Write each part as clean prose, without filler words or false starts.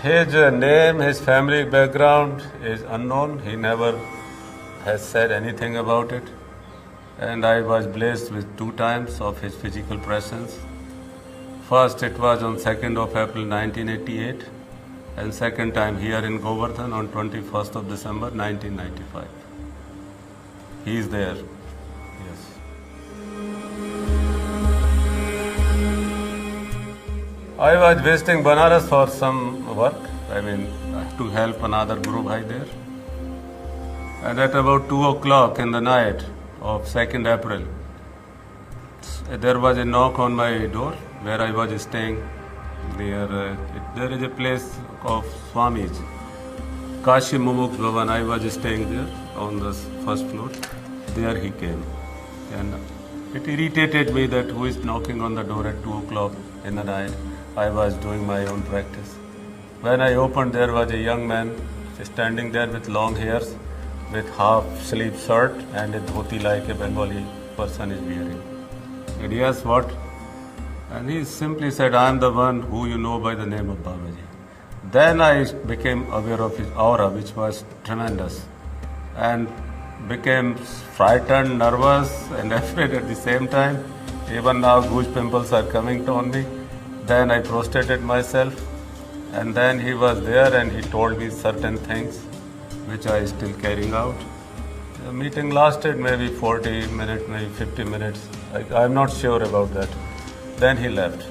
His name, his family background is unknown. He never has said anything about it. And I was blessed with 2 times of his physical presence. First, it was on 2nd of April 1988, and second time here in Govardhan on 21st of December 1995. He is there. Yes. I was visiting Banaras for some work. To help another Guru Bhai there. And at about 2 o'clock in the night of 2nd April, there was a knock on my door where I was staying. There is a place of Swami's, Kashi Mumuksh Bhavan. I was staying there on the first floor. There he came. And it irritated me that who is knocking on the door at 2 o'clock in the night. I was doing my own practice. When I opened, there was a young man standing there with long hairs, with half-sleeve shirt and a dhoti like a Bengali person is wearing. And he asked, what? And he simply said, I am the one who you know by the name of Babaji. Then I became aware of his aura, which was tremendous, and became frightened, nervous, and afraid at the same time. Even now, goose pimples are coming on me. Then I prostrated myself, and then he was there and he told me certain things which I still carrying out. The meeting lasted maybe 40 minutes, maybe 50 minutes. I'm not sure about that. Then he left.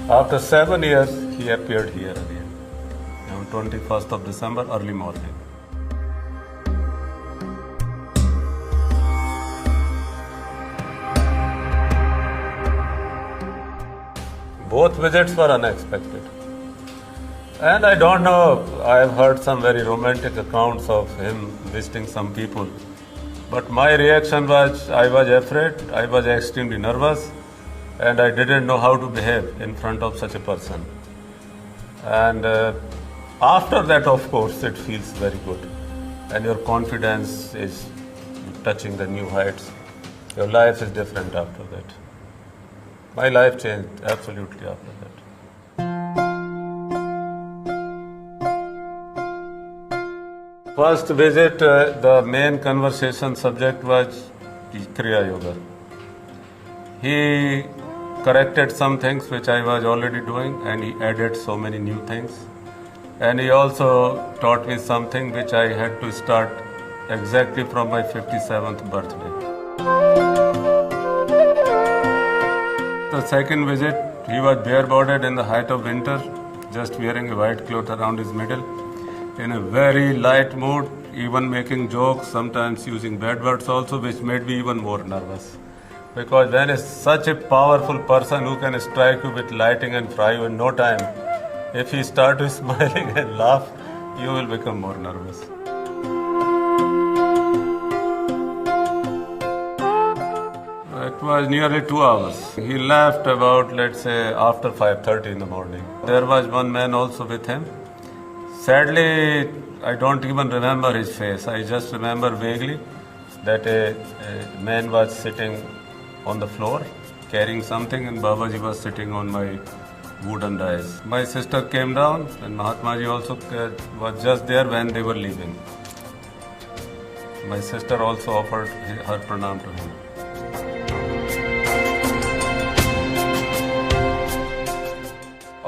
After 7 years, he appeared here again on 21st of December, early morning. Both visits were unexpected. And I don't know, I have heard some very romantic accounts of him visiting some people. But my reaction was, I was afraid, I was extremely nervous, and I didn't know how to behave in front of such a person. And after that, of course, it feels very good. And your confidence is touching the new heights. Your life is different after that. My life changed absolutely after that. First visit, the main conversation subject was Kriya Yoga. He corrected some things which I was already doing, and he added so many new things. And he also taught me something which I had to start exactly from my 57th birthday. The second visit, he was bare-bodied in the height of winter, just wearing a white cloth around his middle, in a very light mood, even making jokes, sometimes using bad words also, which made me even more nervous. Because when is such a powerful person who can strike you with lightning and fry you in no time, if he starts smiling and laugh, you will become more nervous. It was nearly 2 hours. He left about, let's say, after 5:30 in the morning. There was one man also with him. Sadly, I don't even remember his face. I just remember vaguely that a man was sitting on the floor carrying something, and Babaji was sitting on my wooden dais. My sister came down, and Mahatmaji also was just there when they were leaving. My sister also offered her pranam to him.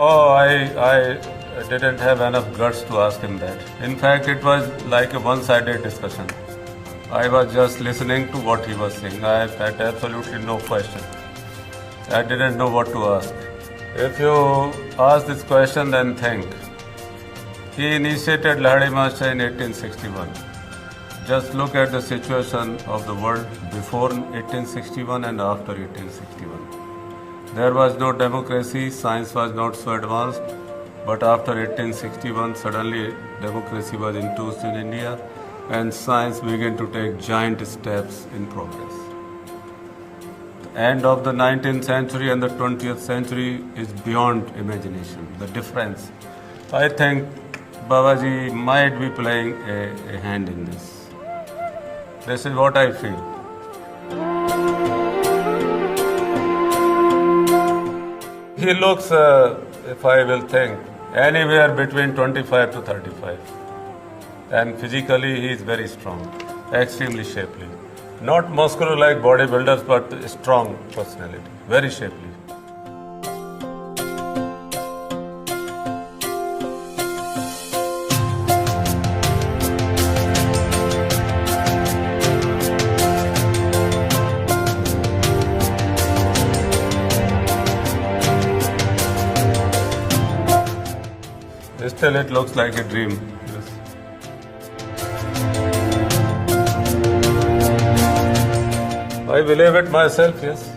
Oh, I didn't have enough guts to ask him that. In fact, it was like a one-sided discussion. I was just listening to what he was saying. I had absolutely no question. I didn't know what to ask. If you ask this question, then think. He initiated Lahadi Master in 1861. Just look at the situation of the world before 1861 and after 1861. There was no democracy, science was not so advanced, but after 1861, suddenly democracy was introduced in India, and science began to take giant steps in progress. end of the 19th century and the 20th century is beyond imagination. The difference. I think Babaji might be playing a hand in this. This is what I feel. He looks, if I will think, anywhere between 25 to 35. And physically he is very strong, extremely shapely. Not muscular like bodybuilders, but strong personality, very shapely. Still, it looks like a dream. Yes. I believe it myself, yes.